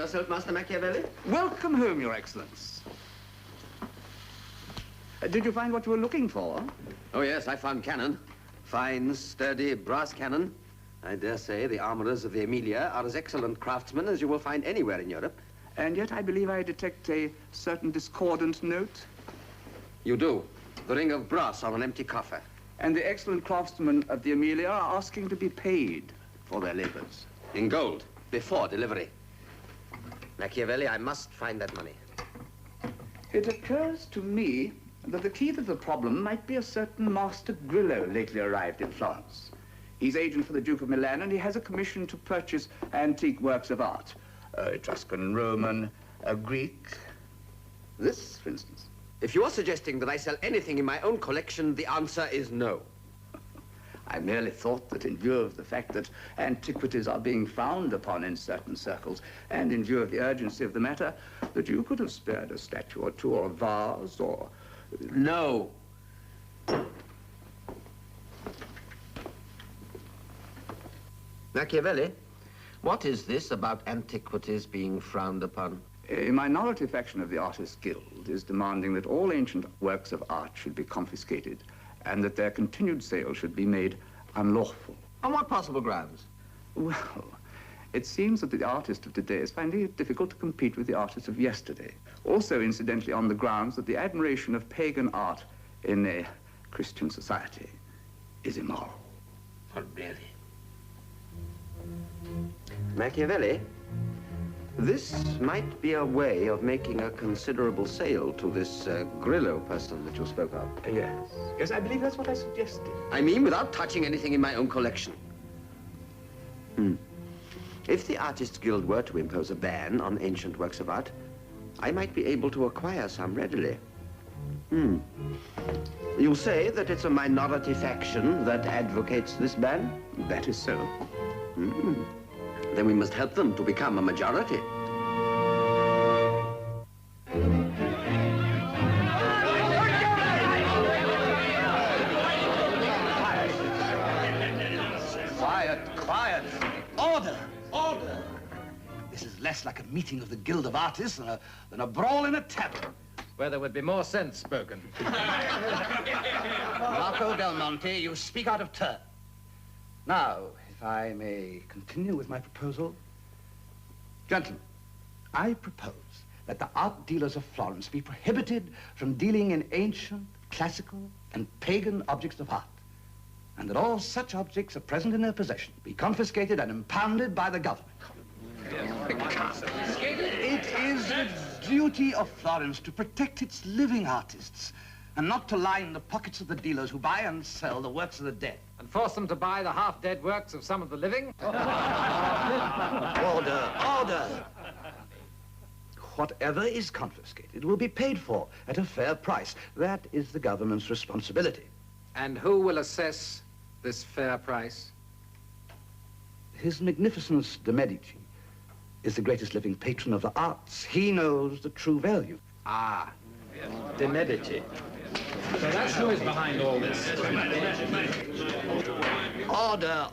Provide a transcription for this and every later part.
yourself, Master Machiavelli? Welcome home, Your Excellence. Did you find what you were looking for? Oh, yes, I found cannon. Fine, sturdy brass cannon. I dare say the armorers of the Emilia are as excellent craftsmen as you will find anywhere in Europe. And yet I believe I detect a certain discordant note. You do. The ring of brass on an empty coffer. And the excellent craftsmen of the Emilia are asking to be paid for their labors. In gold, before delivery. Machiavelli, I must find that money. It occurs to me that the key to the problem might be a certain Master Grillo lately arrived in Florence. He's agent for the Duke of Milan, and he has a commission to purchase antique works of art. Etruscan, Roman, Greek. This, for instance. If you are suggesting that I sell anything in my own collection, the answer is no. I merely thought that in view of the fact that antiquities are being frowned upon in certain circles, and in view of the urgency of the matter, that you could have spared a statue or two, or a vase, or... No. Machiavelli, what is this about antiquities being frowned upon? A minority faction of the Artists' Guild is demanding that all ancient works of art should be confiscated and that their continued sale should be made unlawful. On what possible grounds? Well, it seems that the artist of today is finding it difficult to compete with the artists of yesterday. Also, incidentally, on the grounds that the admiration of pagan art in a Christian society is immoral. Oh, really? Machiavelli, this might be a way of making a considerable sale to this Grillo person that you spoke of. Yes. Yes, I believe that's what I suggested. I mean, without touching anything in my own collection. If the Artists' Guild were to impose a ban on ancient works of art, I might be able to acquire some readily. You say that it's a minority faction that advocates this ban? That is so. Then we must help them to become a majority. Quiet. Order. This is less like a meeting of the Guild of Artists than a brawl in a tavern. Where there would be more sense spoken. Marco Del Monte, you speak out of turn. Now, if I may continue with my proposal. Gentlemen, I propose that the art dealers of Florence be prohibited from dealing in ancient, classical, and pagan objects of art, and that all such objects are present in their possession be confiscated and impounded by the government. It is the duty of Florence to protect its living artists and not to line the pockets of the dealers who buy and sell the works of the dead. And force them to buy the half-dead works of some of the living? Order. Whatever is confiscated will be paid for at a fair price. That is the government's responsibility. And who will assess this fair price? His Magnificence de Medici is the greatest living patron of the arts. He knows the true value. Ah, Yes. De Medici. so that's who is behind all this. Order.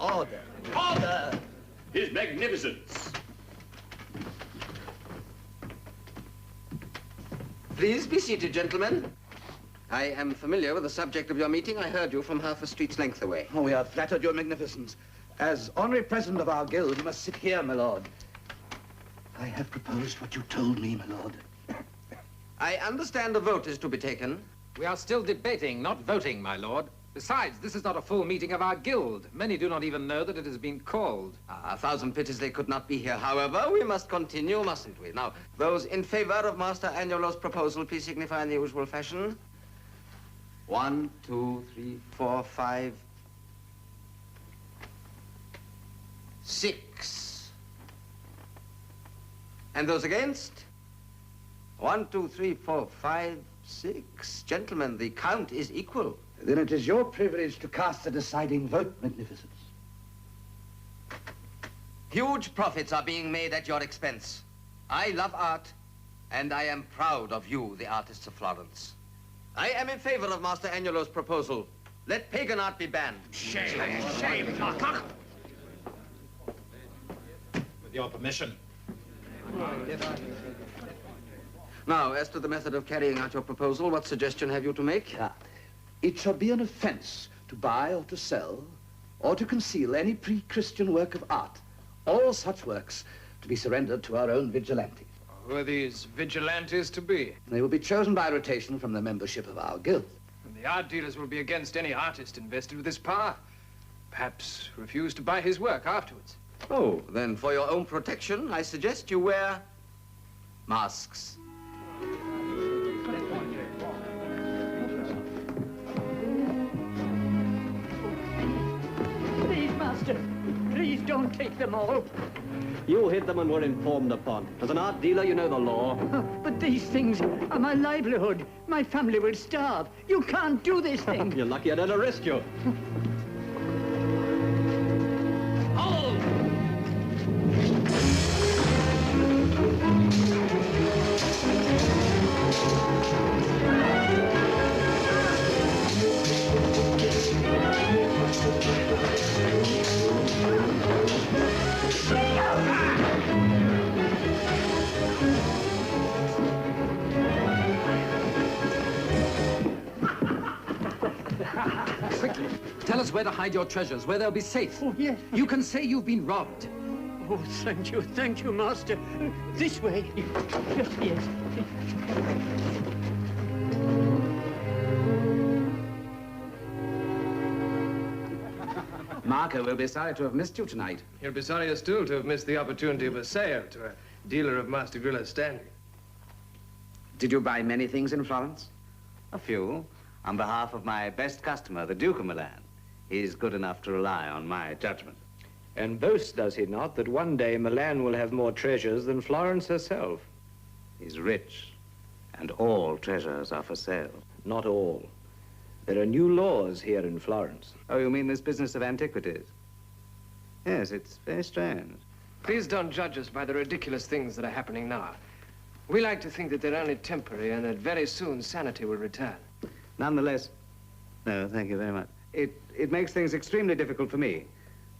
His Magnificence. Please be seated, gentlemen. I am familiar with the subject of your meeting. I heard you from half a street's length away. Oh, we are flattered, Your Magnificence. As honorary president of our guild, you must sit here, my lord. I have proposed what you told me, my lord. I understand a vote is to be taken. We are still debating, not voting, my lord. Besides, this is not a full meeting of our guild. Many do not even know that it has been called. A thousand pities they could not be here. However, we must continue, mustn't we? Now, those in favor of Master Agnolo's proposal, please signify in the usual fashion. 1, 2, 3, 4, 5, 6. And those against? 1, 2, 3, 4, 5, 6. Gentlemen, the count is equal. Then it is your privilege to cast the deciding vote, Magnificence. Huge profits are being made at your expense. I love art, and I am proud of you, the artists of Florence. I am in favor of Master Agnolo's proposal. Let pagan art be banned. Shame. With your permission. Now, as to the method of carrying out your proposal, what suggestion have you to make? It shall be an offense to buy or to sell or to conceal any pre-Christian work of art. All such works to be surrendered to our own vigilantes. Who are these vigilantes to be? They will be chosen by rotation from the membership of our guild. And the art dealers will be against any artist invested with this power. Perhaps refuse to buy his work afterwards. Oh, then for your own protection, I suggest you wear masks. Please, Master, please don't take them all. You hid them and were informed upon. As an art dealer, you know the law. But these things are my livelihood. My family will starve. You can't do this thing. You're lucky I didn't arrest you. Quickly, tell us where to hide your treasures, where they'll be safe. Oh, yes. You can say you've been robbed. Oh, thank you, Master. This way. Yes. Marco will be sorry to have missed you tonight. He'll be sorrier still to have missed the opportunity of a sale to a dealer of Master Grillo's standing. Did you buy many things in Florence? A few, on behalf of my best customer, the Duke of Milan. He's good enough to rely on my judgment. And boasts, does he not, that one day Milan will have more treasures than Florence herself? He's rich, and all treasures are for sale. Not all. There are new laws here in Florence. Oh, you mean this business of antiquities? Yes, it's very strange. Please don't judge us by the ridiculous things that are happening now. We like to think that they're only temporary and that very soon sanity will return. Nonetheless, no, thank you very much. It makes things extremely difficult for me.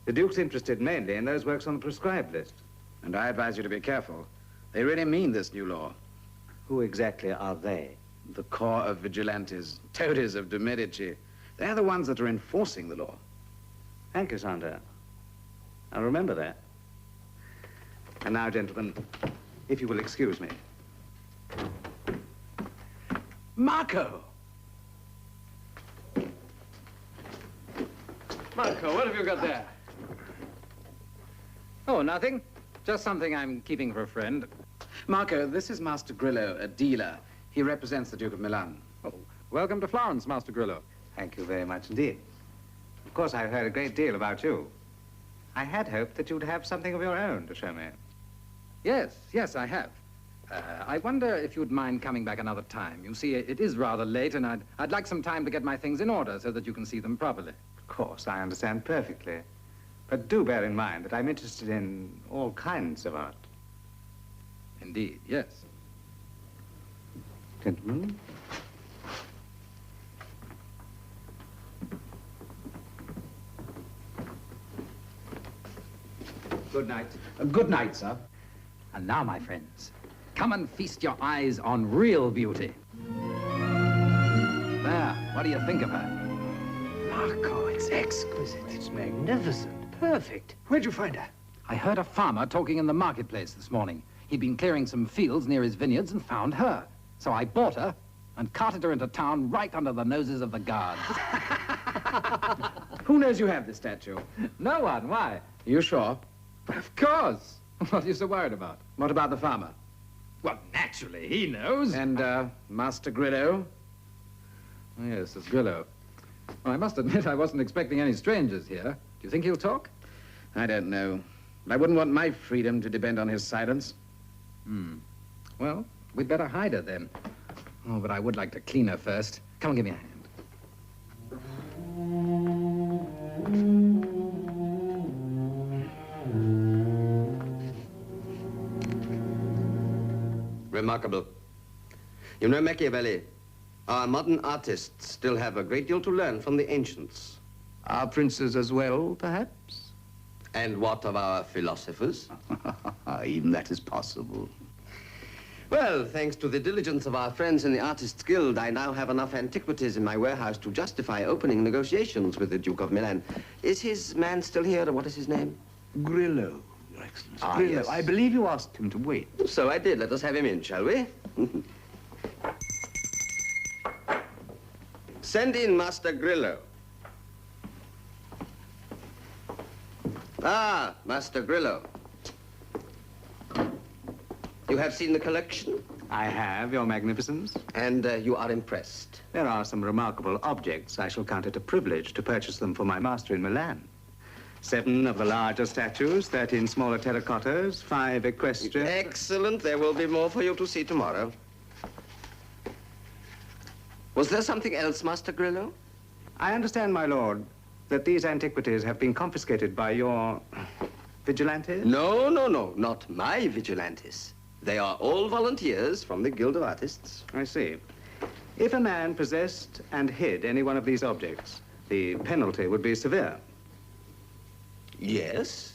The Duke's interested mainly in those works on the prescribed list. And I advise you to be careful. They really mean this new law. Who exactly are they? The corps of vigilantes, toadies of de Medici. They're the ones that are enforcing the law. Thank you, Sandra. I'll remember that. And now, gentlemen, if you will excuse me. Marco! Marco, what have you got there? Oh, nothing. Just something I'm keeping for a friend. Marco, this is Master Grillo, a dealer. He represents the Duke of Milan. Oh, welcome to Florence, Master Grillo. Thank you very much indeed. Of course, I've heard a great deal about you. I had hoped that you'd have something of your own to show me. Yes, I have. I wonder if you'd mind coming back another time. You see, it is rather late, and I'd like some time to get my things in order so that you can see them properly. Of course, I understand perfectly. But do bear in mind that I'm interested in all kinds of art. Indeed, yes. Gentlemen? Good night. Good night, sir. And now, my friends, come and feast your eyes on real beauty. There, what do you think of her? Marco, it's exquisite. It's magnificent. Perfect. Where'd you find her? I heard a farmer talking in the marketplace this morning. He'd been clearing some fields near his vineyards and found her. So I bought her and carted her into town right under the noses of the guards. Who knows you have this statue? No one, why? You sure? Of course. What are you so worried about? What about the farmer? Well, naturally, he knows. And, Master Grillo? Oh, yes, it's Grillo. Well, I must admit I wasn't expecting any strangers here. Do you think he'll talk? I don't know. I wouldn't want my freedom to depend on his silence. Well, we'd better hide her then. Oh, but I would like to clean her first. Come and give me a hand. Remarkable. You know, Machiavelli, our modern artists still have a great deal to learn from the ancients. Our princes as well, perhaps? And what of our philosophers? Even that is possible. Well, thanks to the diligence of our friends in the Artists' Guild, I now have enough antiquities in my warehouse to justify opening negotiations with the Duke of Milan. Is his man still here? What is his name? Grillo, Your Excellency. Ah, Grillo. yes. I believe you asked him to wait. So I did. Let us have him in, shall we? Send in Master Grillo. Ah, Master Grillo. You have seen the collection? I have, Your Magnificence. And you are impressed? There are some remarkable objects. I shall count it a privilege to purchase them for my master in Milan. 7 of the larger statues, 13 smaller terracottas, 5 equestrian... Excellent. There will be more for you to see tomorrow. Was there something else, Master Grillo? I understand, my lord, that these antiquities have been confiscated by your vigilantes? No, no, no, not my vigilantes. They are all volunteers from the Guild of Artists. I see. If a man possessed and hid any one of these objects, the penalty would be severe. Yes.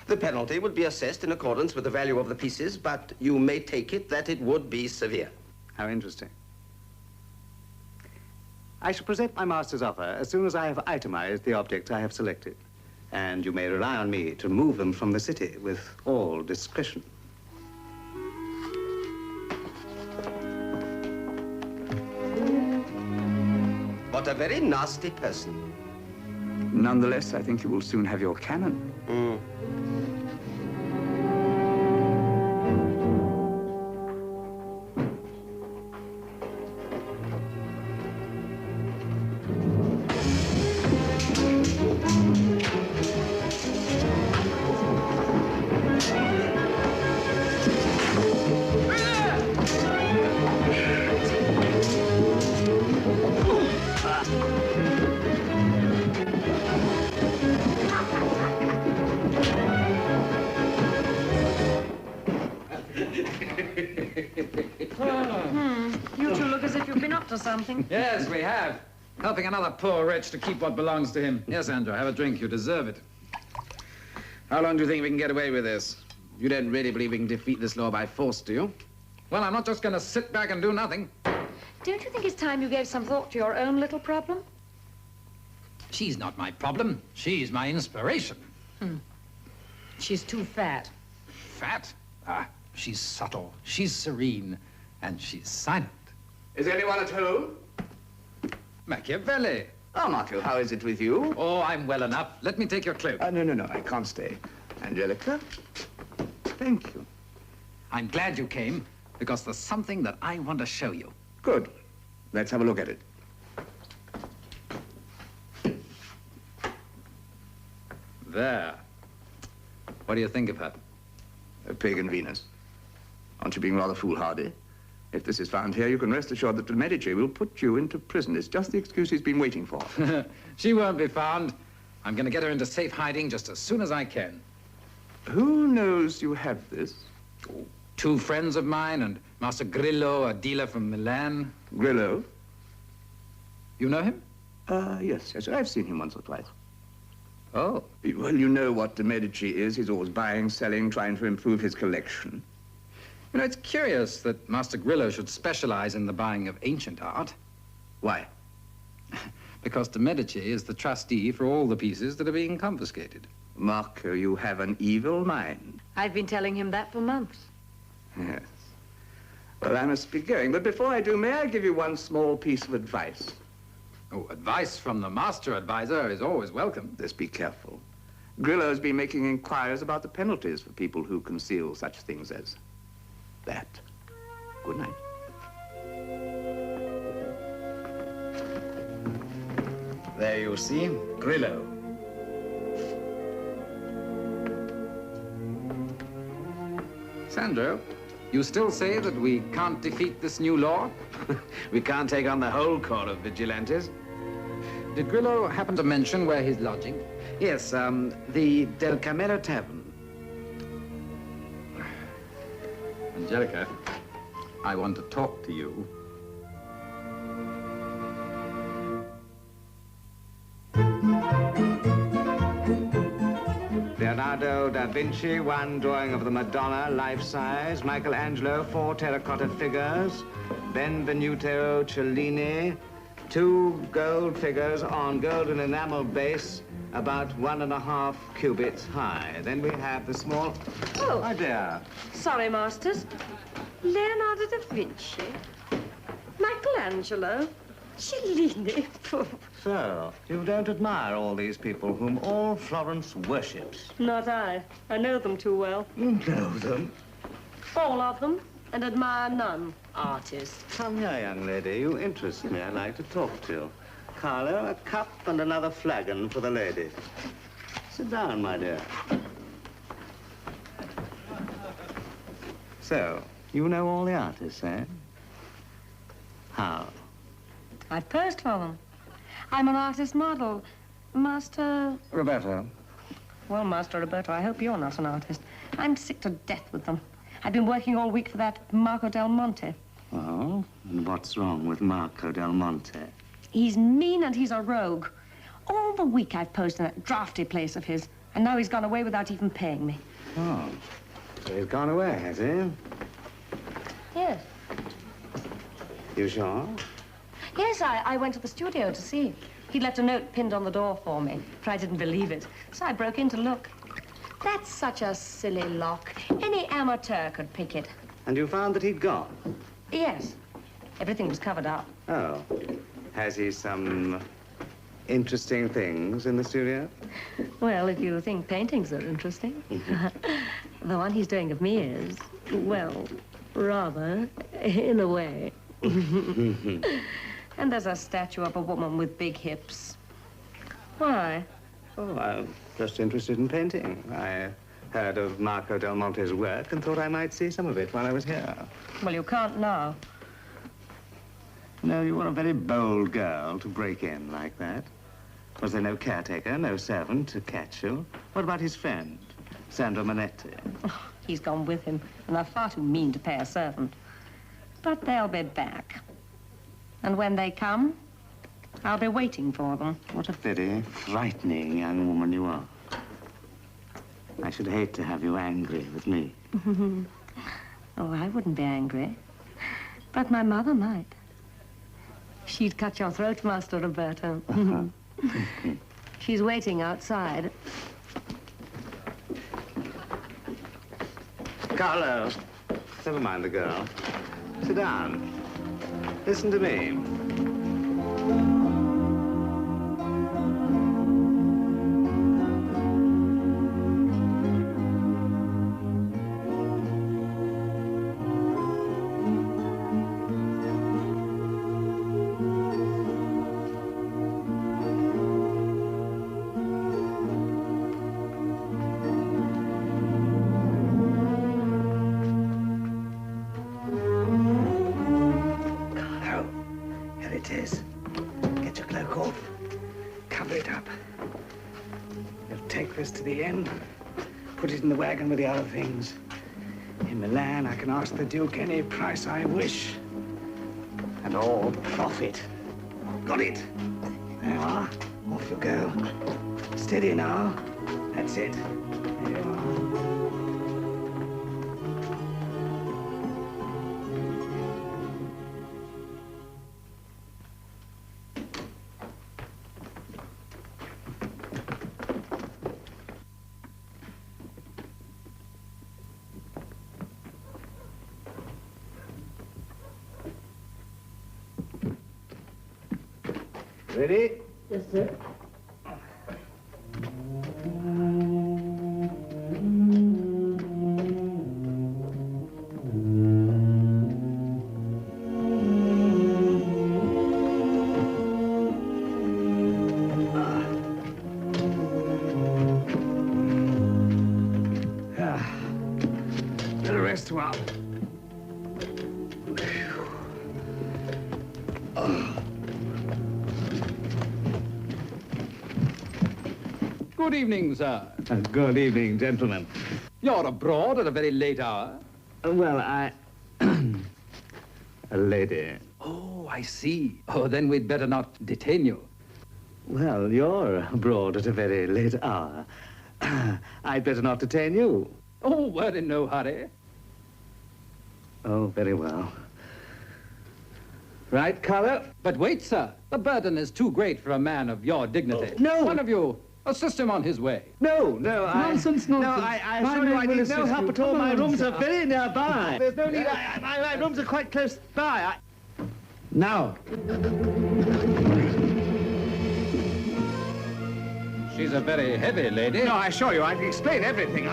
The penalty would be assessed in accordance with the value of the pieces, but you may take it that it would be severe. How interesting. I shall present my master's offer as soon as I have itemized the objects I have selected. And you may rely on me to remove them from the city with all discretion. What a very nasty person. Nonetheless, I think you will soon have your cannon. You two look as if you've been up to something. Yes, we have. Helping another poor wretch to keep what belongs to him. Yes, Andrew, have a drink. You deserve it. How long do you think we can get away with this? You don't really believe we can defeat this law by force, do you? Well, I'm not just going to sit back and do nothing. Don't you think it's time you gave some thought to your own little problem? She's not my problem. She's my inspiration. She's too fat. Fat? Ah, she's subtle. She's serene. And she's silent. Is anyone at home? Machiavelli. Oh, Marco, how is it with you? Oh, I'm well enough. Let me take your cloak. No, I can't stay. Angelica? Thank you. I'm glad you came, because there's something that I want to show you. Good. Let's have a look at it. There. What do you think of her? A pagan Venus. Aren't you being rather foolhardy? If this is found here, you can rest assured that the Medici will put you into prison. It's just the excuse he's been waiting for. She won't be found. I'm going to get her into safe hiding just as soon as I can. Who knows you have this? Oh, 2 friends of mine and Master Grillo, a dealer from Milan. Grillo? You know him? Yes. I've seen him once or twice. Oh. Well, you know what the Medici is. He's always buying, selling, trying to improve his collection. You know, it's curious that Master Grillo should specialize in the buying of ancient art. Why? Because the Medici is the trustee for all the pieces that are being confiscated. Marco, you have an evil mind. I've been telling him that for months. Yes. Well, I must be going, but before I do, may I give you one small piece of advice? Oh, advice from the master advisor is always welcome. Just be careful. Grillo's been making inquiries about the penalties for people who conceal such things as that. Good night. There you see, Grillo. Sandro, you still say that we can't defeat this new law? We can't take on the whole corps of vigilantes. Did Grillo happen to mention where he's lodging? Yes, the Del Camero Tavern. Angelica, I want to talk to you. The Leonardo da Vinci, one drawing of the Madonna, life-size. Michelangelo, 4 terracotta figures. Benvenuto Cellini, 2 gold figures on golden enamel base, about 1.5 cubits high. Then we have the small... Oh. My dear. Sorry, Masters. Leonardo da Vinci. Michelangelo. Cellini. So, you don't admire all these people whom all Florence worships? Not I. I know them too well. You know them? All of them, and admire none. Artists. Come here, young lady. You interest me. I'd like to talk to you. Carlo, a cup and another flagon for the lady. Sit down, my dear. So, you know all the artists, eh? How? I've posed for them. I'm an artist model. Master... Roberto. Well, Master Roberto, I hope you're not an artist. I'm sick to death with them. I've been working all week for that Marco del Monte. Oh, and what's wrong with Marco del Monte? He's mean and he's a rogue. All the week I've posed in that drafty place of his, and now he's gone away without even paying me. Oh, so he's gone away, has he? Yes. You sure? Yes, I went to the studio to see. He'd left a note pinned on the door for me, but I didn't believe it. So I broke in to look. That's such a silly lock. Any amateur could pick it. And you found that he'd gone? Yes. Everything was covered up. Oh. Has he some interesting things in the studio? Well, if you think paintings are interesting. The one he's doing of me is, well, rather, in a way. And there's a statue of a woman with big hips. Why? Oh, I'm just interested in painting. I heard of Marco del Monte's work and thought I might see some of it while I was here. Well, you can't now. No, you were a very bold girl to break in like that. Was there no caretaker, no servant to catch you? What about his friend, Sandro Manetti? Oh, he's gone with him, and they're far too mean to pay a servant. But they'll be back. And when they come, I'll be waiting for them. What a very frightening young woman you are. I should hate to have you angry with me. Oh, I wouldn't be angry. But my mother might. She'd cut your throat, Master Roberto. She's waiting outside. Carlo, never mind the girl. Sit down. Listen to me. To the end, put it in the wagon with the other things. In Milan, I can ask the Duke any price I wish. And all profit. Got it? There you are. Off you go. Steady now. That's it. There you are. Ready? Yes, sir. Better rest a while. Good evening, sir. Good evening, gentlemen. You're abroad at a very late hour. Well, I... A lady. Oh, I see. Oh, then we'd better not detain you. Well, you're abroad at a very late hour. I'd better not detain you. Oh, we're in no hurry. Oh, very well. Right colour? But wait, sir. The burden is too great for a man of your dignity. Oh, no! One of you, assist him on his way. No, Nonsense, nonsense. No, I assure you I need no help at all. My rooms are very nearby. There's no need. My rooms are quite close by. Now. She's a very heavy lady. No, I assure you, I can explain everything.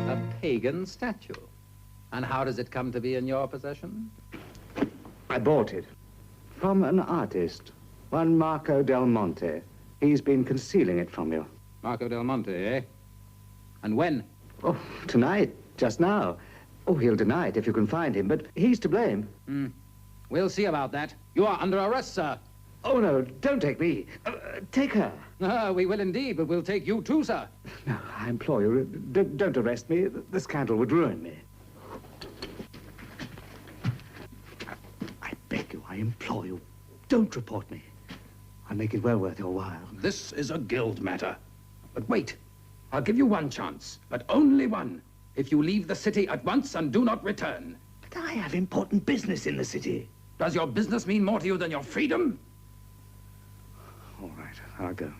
A pagan statue. And how does it come to be in your possession? I bought it from an artist, one Marco Del Monte. He's been concealing it from you. Marco Del Monte, eh? And when? Oh, tonight, just now. Oh, he'll deny it if you can find him, but he's to blame. We'll see about that. You are under arrest, sir. Oh, no, don't take me. Take her. We will indeed, but we'll take you too, sir. No, I implore you, don't arrest me. The scandal would ruin me. I beg you, I implore you, don't report me. I'll make it well worth your while. This is a guild matter. But wait, I'll give you one chance, but only one. If you leave the city at once and do not return. But I have important business in the city. Does your business mean more to you than your freedom? All right, I'll go.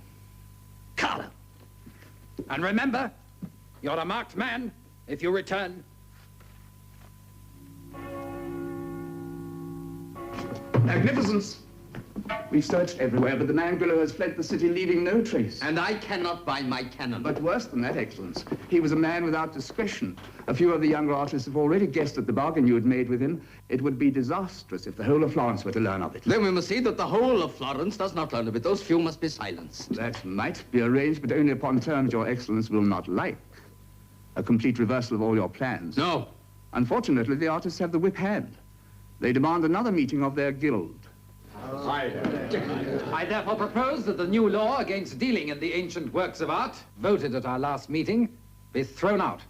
Carlo! And remember, you're a marked man if you return. Magnificence! We've searched everywhere, but the man Grillo has fled the city, leaving no trace. And I cannot buy my cannon. But worse than that, Excellence, he was a man without discretion. A few of the younger artists have already guessed at the bargain you had made with him. It would be disastrous if the whole of Florence were to learn of it. Then we must see that the whole of Florence does not learn of it. Those few must be silenced. That might be arranged, but only upon terms your Excellence will not like. A complete reversal of all your plans. No. Unfortunately, the artists have the whip hand. They demand another meeting of their guild. I therefore propose that the new law against dealing in the ancient works of art, voted at our last meeting, be thrown out.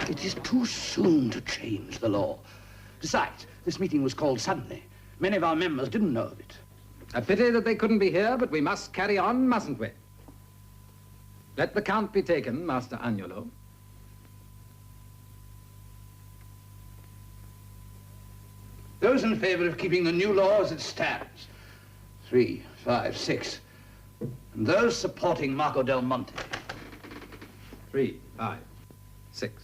It is too soon to change the law. Besides, this meeting was called suddenly. Many of our members didn't know of it. A pity that they couldn't be here, but we must carry on, mustn't we? Let the count be taken, Master Agnolo. Those in favor of keeping the new law as it stands. 3, 5, 6. And those supporting Marco Del Monte. 3, 5, 6.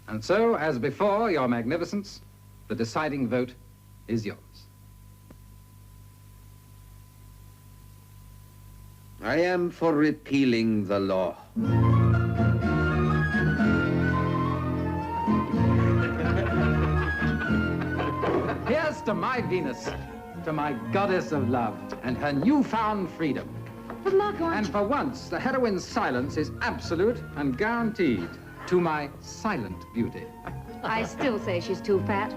And so, as before, Your Magnificence, the deciding vote is yours. I am for repealing the law. Here's to my Venus, to my goddess of love, and her newfound freedom. But Marco, And for once, the heroine's silence is absolute and guaranteed to my silent beauty. I still say she's too fat.